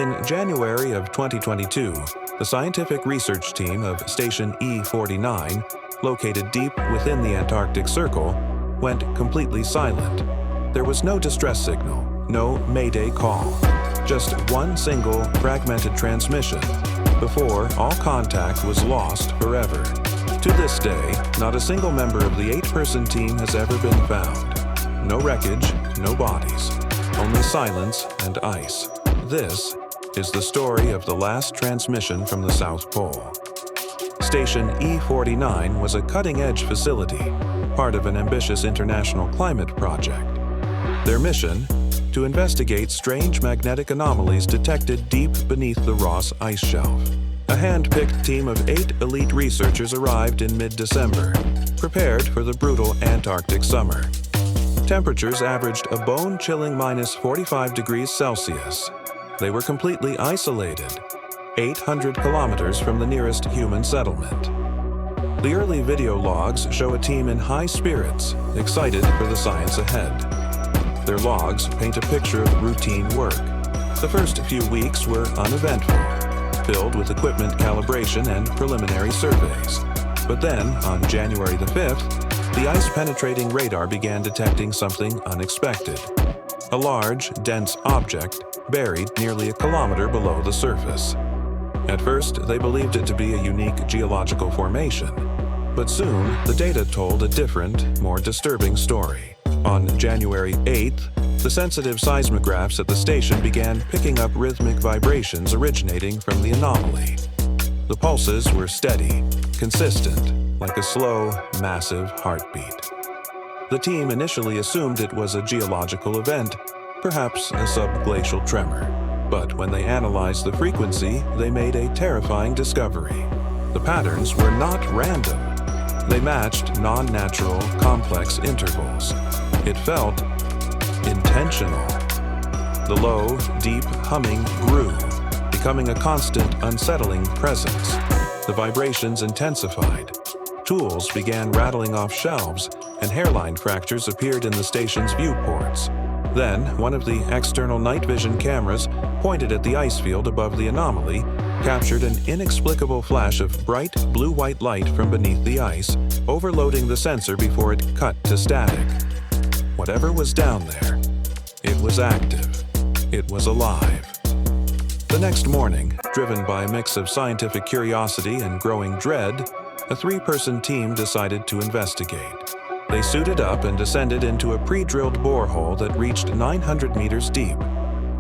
In January of 2022, the scientific research team of Station E49, located deep within the Antarctic Circle, went completely silent. There was no distress signal, no Mayday call, just one single fragmented transmission before all contact was lost forever. To this day, not a single member of the 8-person team has ever been found. No wreckage, no bodies, only silence and ice. This is the story of the last transmission from the South Pole. Station E49 was a cutting-edge facility, part of an ambitious international climate project. Their mission? To investigate strange magnetic anomalies detected deep beneath the Ross ice shelf. A hand-picked team of 8 elite researchers arrived in mid-December, prepared for the brutal Antarctic summer. Temperatures averaged a bone-chilling minus 45 degrees Celsius. They were completely isolated, 800 kilometers from the nearest human settlement. The early video logs show a team in high spirits, excited for the science ahead. Their logs paint a picture of routine work. The first few weeks were uneventful, filled with equipment calibration and preliminary surveys. But then, on January the 5th, the ice-penetrating radar began detecting something unexpected. A large, dense object buried nearly a kilometer below the surface. At first, they believed it to be a unique geological formation. But soon, the data told a different, more disturbing story. On January 8th, the sensitive seismographs at the station began picking up rhythmic vibrations originating from the anomaly. The pulses were steady, consistent, like a slow, massive heartbeat. The team initially assumed it was a geological event, perhaps a subglacial tremor. But when they analyzed the frequency, they made a terrifying discovery. The patterns were not random. They matched non-natural, complex intervals. It felt intentional. The low, deep humming grew, becoming a constant, unsettling presence. The vibrations intensified. Tools began rattling off shelves, and hairline fractures appeared in the station's viewports. Then, one of the external night vision cameras, pointed at the ice field above the anomaly, captured an inexplicable flash of bright blue-white light from beneath the ice, overloading the sensor before it cut to static. Whatever was down there, it was active. It was alive. The next morning, driven by a mix of scientific curiosity and growing dread, a 3-person team decided to investigate. They suited up and descended into a pre-drilled borehole that reached 900 meters deep,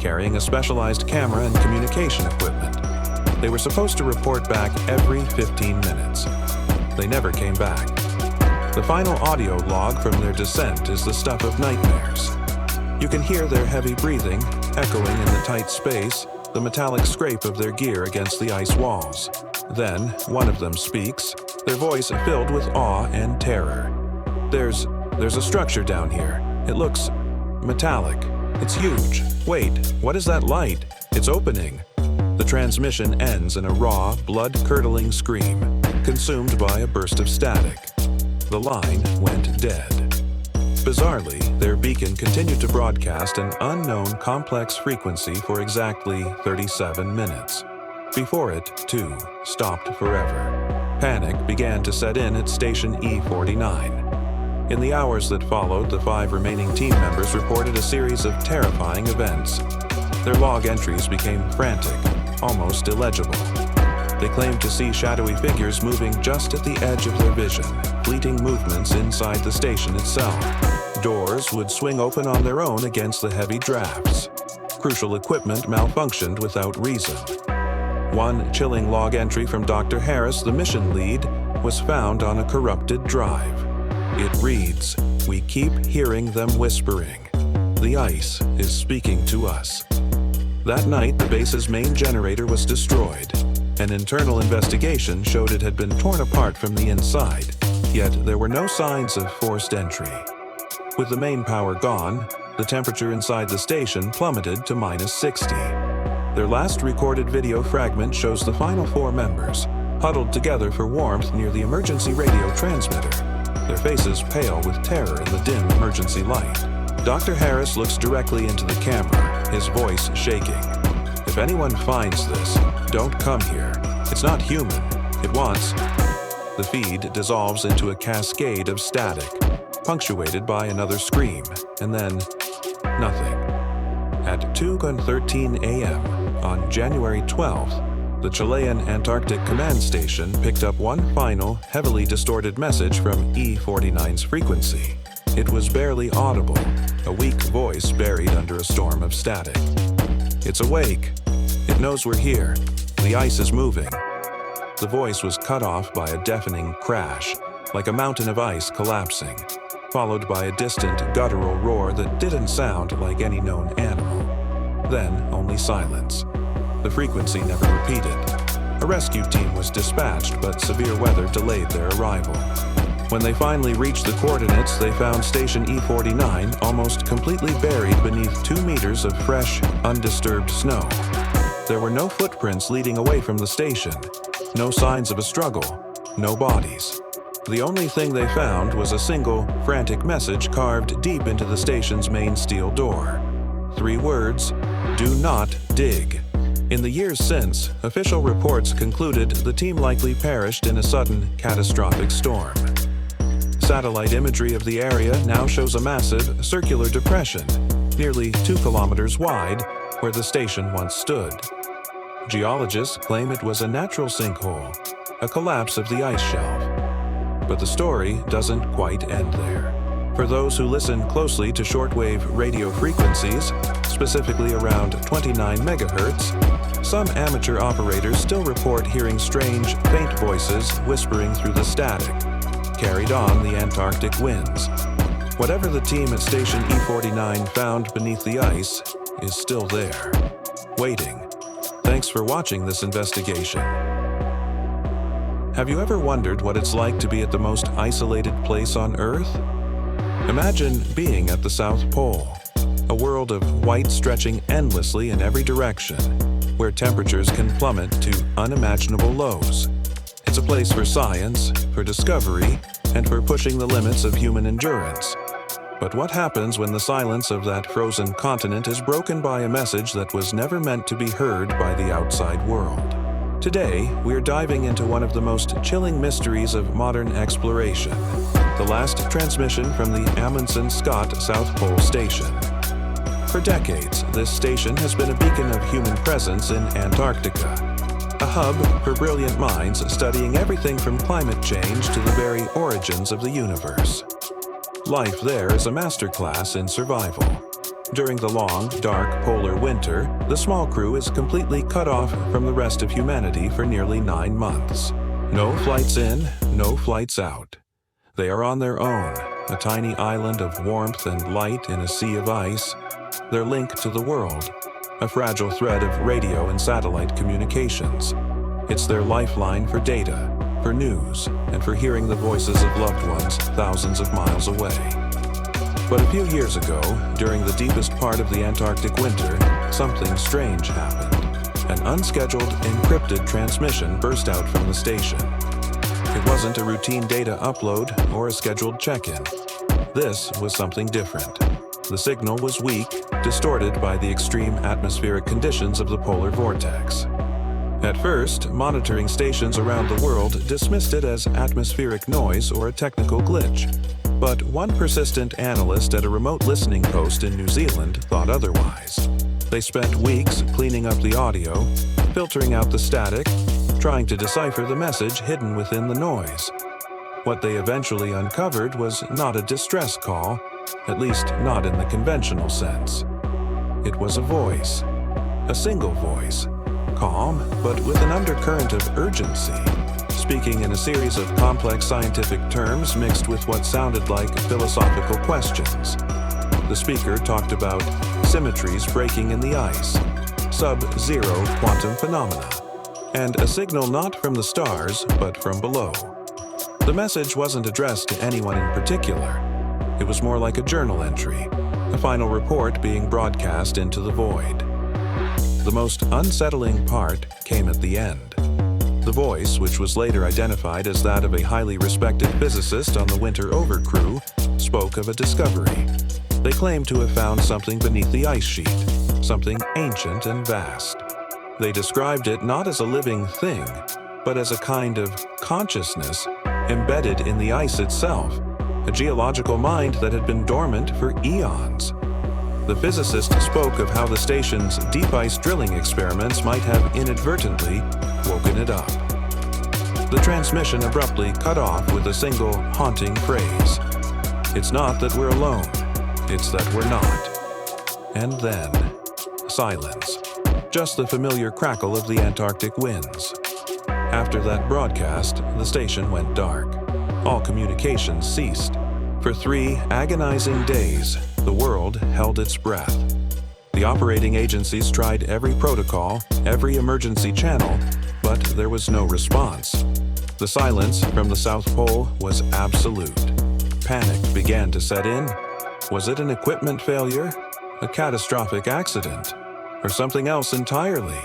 carrying a specialized camera and communication equipment. They were supposed to report back every 15 minutes. They never came back. The final audio log from their descent is the stuff of nightmares. You can hear their heavy breathing, echoing in the tight space, the metallic scrape of their gear against the ice walls. Then, one of them speaks, their voice filled with awe and terror. There's a structure down here. It looks metallic. It's huge. Wait, what is that light? It's opening. The transmission ends in a raw, blood-curdling scream, consumed by a burst of static. The line went dead. Bizarrely, their beacon continued to broadcast an unknown complex frequency for exactly 37 minutes. Before it, too, stopped forever. Panic began to set in at Station E49. In the hours that followed, the 5 remaining team members reported a series of terrifying events. Their log entries became frantic, almost illegible. They claimed to see shadowy figures moving just at the edge of their vision, fleeting movements inside the station itself. Doors would swing open on their own against the heavy drafts. Crucial equipment malfunctioned without reason. One chilling log entry from Dr. Harris, the mission lead, was found on a corrupted drive. It reads, "We keep hearing them whispering. The ice is speaking to us." That night, the base's main generator was destroyed. An internal investigation showed it had been torn apart from the inside, yet there were no signs of forced entry. With the main power gone, the temperature inside the station plummeted to minus 60. Their last recorded video fragment shows the final 4 members, huddled together for warmth near the emergency radio transmitter, their faces pale with terror in the dim emergency light. Dr. Harris looks directly into the camera, his voice shaking. If anyone finds this, don't come here. It's not human. It wants... The feed dissolves into a cascade of static, punctuated by another scream, and then nothing. At 2:13 a.m. on January 12th, the Chilean Antarctic Command Station picked up one final, heavily distorted message from E49's frequency. It was barely audible, a weak voice buried under a storm of static. It's awake. It knows we're here. The ice is moving. The voice was cut off by a deafening crash, like a mountain of ice collapsing, followed by a distant guttural roar that didn't sound like any known animal. Then only silence. The frequency never repeated. A rescue team was dispatched, but severe weather delayed their arrival. When they finally reached the coordinates, they found Station E49 almost completely buried beneath 2 meters of fresh, undisturbed snow. There were no footprints leading away from the station, no signs of a struggle, no bodies. The only thing they found was a single, frantic message carved deep into the station's main steel door. 3 words: "Do not dig." In the years since, official reports concluded the team likely perished in a sudden, catastrophic storm. Satellite imagery of the area now shows a massive, circular depression, nearly 2 kilometers wide, where the station once stood. Geologists claim it was a natural sinkhole, a collapse of the ice shelf. But the story doesn't quite end there. For those who listen closely to shortwave radio frequencies, specifically around 29 megahertz, some amateur operators still report hearing strange, faint voices whispering through the static, carried on the Antarctic winds. Whatever the team at Station E49 found beneath the ice is still there, waiting. Thanks for watching this investigation. Have you ever wondered what it's like to be at the most isolated place on Earth? Imagine being at the South Pole, a world of white stretching endlessly in every direction, where temperatures can plummet to unimaginable lows. It's a place for science, for discovery, and for pushing the limits of human endurance. But what happens when the silence of that frozen continent is broken by a message that was never meant to be heard by the outside world? Today, we're diving into one of the most chilling mysteries of modern exploration, the last transmission from the Amundsen-Scott South Pole Station. For decades, this station has been a beacon of human presence in Antarctica, a hub for brilliant minds studying everything from climate change to the very origins of the universe. Life there is a masterclass in survival. During the long, dark polar winter, the small crew is completely cut off from the rest of humanity for nearly 9 months. No flights in, no flights out. They are on their own, a tiny island of warmth and light in a sea of ice, their link to the world, a fragile thread of radio and satellite communications. It's their lifeline for data, for news, and for hearing the voices of loved ones thousands of miles away. But a few years ago, during the deepest part of the Antarctic winter, something strange happened. An unscheduled, encrypted transmission burst out from the station. It wasn't a routine data upload or a scheduled check-in. This was something different. The signal was weak, distorted by the extreme atmospheric conditions of the polar vortex. At first, monitoring stations around the world dismissed it as atmospheric noise or a technical glitch. But one persistent analyst at a remote listening post in New Zealand thought otherwise. They spent weeks cleaning up the audio, filtering out the static, trying to decipher the message hidden within the noise. What they eventually uncovered was not a distress call, at least not in the conventional sense. It was a voice, a single voice, calm but with an undercurrent of urgency, speaking in a series of complex scientific terms mixed with what sounded like philosophical questions. The speaker talked about symmetries breaking in the ice, sub-zero quantum phenomena, and a signal not from the stars, but from below. The message wasn't addressed to anyone in particular. It was more like a journal entry, a final report being broadcast into the void. The most unsettling part came at the end. The voice, which was later identified as that of a highly respected physicist on the Winter Over crew, spoke of a discovery. They claimed to have found something beneath the ice sheet, something ancient and vast. They described it not as a living thing, but as a kind of consciousness embedded in the ice itself, a geological mind that had been dormant for eons. The physicist spoke of how the station's deep ice drilling experiments might have inadvertently woken it up. The transmission abruptly cut off with a single haunting phrase. "It's not that we're alone, it's that we're not." And then, silence. Just the familiar crackle of the Antarctic winds. After that broadcast, the station went dark. All communications ceased. For 3 agonizing days, the world held its breath. The operating agencies tried every protocol, every emergency channel, but there was no response. The silence from the South Pole was absolute. Panic began to set in. Was it an equipment failure, a catastrophic accident, or something else entirely?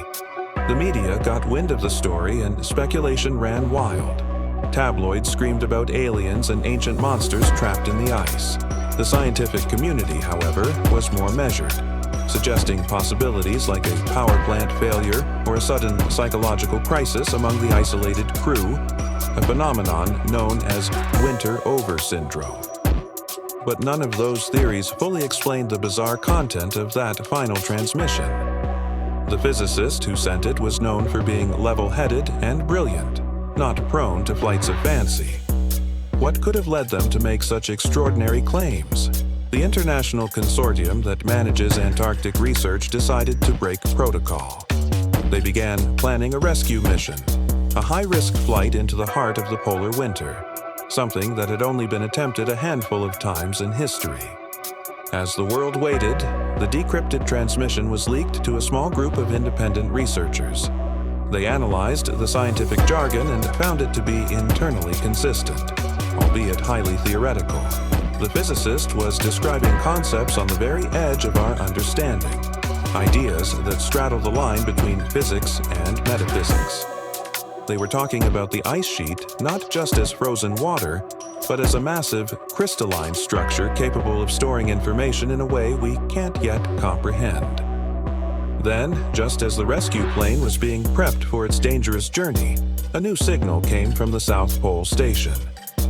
The media got wind of the story and speculation ran wild. Tabloids screamed about aliens and ancient monsters trapped in the ice. The scientific community, however, was more measured, suggesting possibilities like a power plant failure or a sudden psychological crisis among the isolated crew, a phenomenon known as winter over syndrome. But none of those theories fully explained the bizarre content of that final transmission. The physicist who sent it was known for being level-headed and brilliant, not prone to flights of fancy. What could have led them to make such extraordinary claims? The international consortium that manages Antarctic research decided to break protocol. They began planning a rescue mission, a high-risk flight into the heart of the polar winter, something that had only been attempted a handful of times in history. As the world waited, the decrypted transmission was leaked to a small group of independent researchers. They analyzed the scientific jargon and found it to be internally consistent, albeit highly theoretical. The physicist was describing concepts on the very edge of our understanding, ideas that straddle the line between physics and metaphysics. They were talking about the ice sheet not just as frozen water, but as a massive, crystalline structure capable of storing information in a way we can't yet comprehend. Then, just as the rescue plane was being prepped for its dangerous journey, a new signal came from the South Pole station.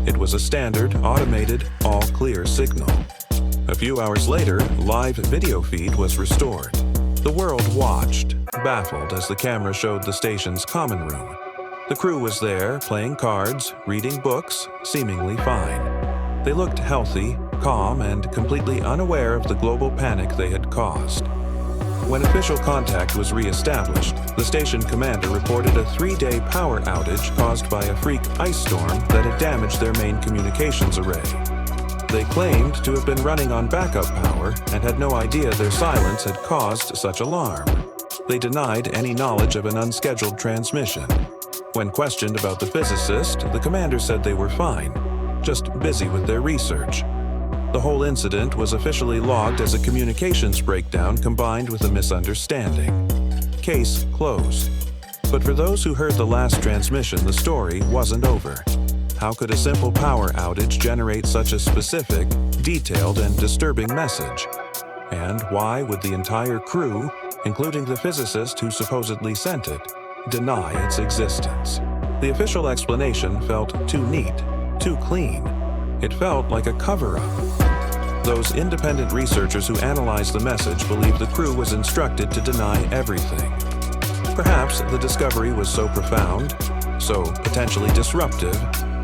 It was a standard, automated, all-clear signal. A few hours later, live video feed was restored. The world watched, baffled as the camera showed the station's common room. The crew was there, playing cards, reading books, seemingly fine. They looked healthy, calm, and completely unaware of the global panic they had caused. When official contact was re-established, the station commander reported a 3-day power outage caused by a freak ice storm that had damaged their main communications array. They claimed to have been running on backup power and had no idea their silence had caused such alarm. They denied any knowledge of an unscheduled transmission. When questioned about the physicist, the commander said they were fine, just busy with their research. The whole incident was officially logged as a communications breakdown combined with a misunderstanding. Case closed. But for those who heard the last transmission, the story wasn't over. How could a simple power outage generate such a specific, detailed, and disturbing message? And why would the entire crew, including the physicist who supposedly sent it, deny its existence? The official explanation felt too neat, too clean. It felt like a cover-up. Those independent researchers who analyzed the message believed the crew was instructed to deny everything. Perhaps the discovery was so profound, so potentially disruptive,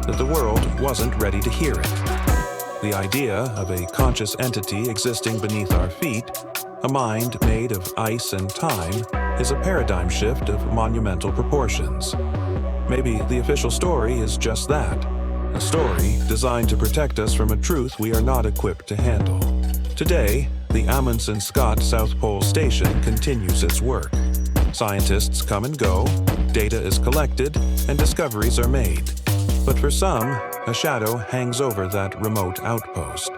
that the world wasn't ready to hear it. The idea of a conscious entity existing beneath our feet, a mind made of ice and time, is a paradigm shift of monumental proportions. Maybe the official story is just that. A story designed to protect us from a truth we are not equipped to handle. Today, the Amundsen-Scott South Pole Station continues its work. Scientists come and go, data is collected, and discoveries are made. But for some, a shadow hangs over that remote outpost.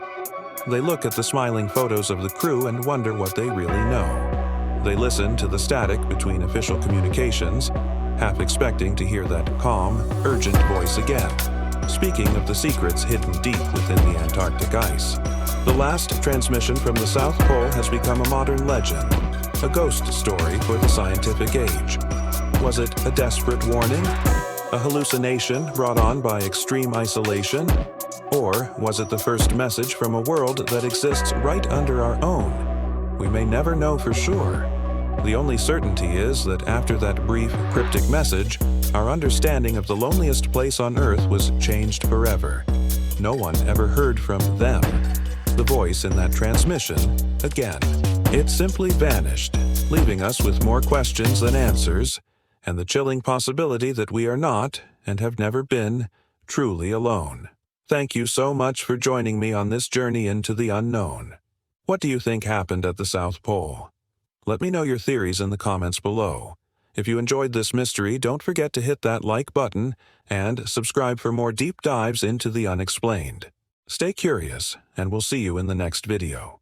They look at the smiling photos of the crew and wonder what they really know. They listen to the static between official communications, half expecting to hear that calm, urgent voice again, speaking of the secrets hidden deep within the Antarctic ice. The last transmission from the South Pole has become a modern legend, a ghost story for the scientific age? Was it a desperate warning? A hallucination brought on by extreme isolation? Or was it the first message from a world that exists right under our own? We may never know for sure. The only certainty is that after that brief, cryptic message, our understanding of the loneliest place on Earth was changed forever. No one ever heard from them, the voice in that transmission, again. It simply vanished, leaving us with more questions than answers, and the chilling possibility that we are not, and have never been, truly alone. Thank you so much for joining me on this journey into the unknown. What do you think happened at the South Pole? Let me know your theories in the comments below. If you enjoyed this mystery, don't forget to hit that like button and subscribe for more deep dives into the unexplained. Stay curious, and we'll see you in the next video.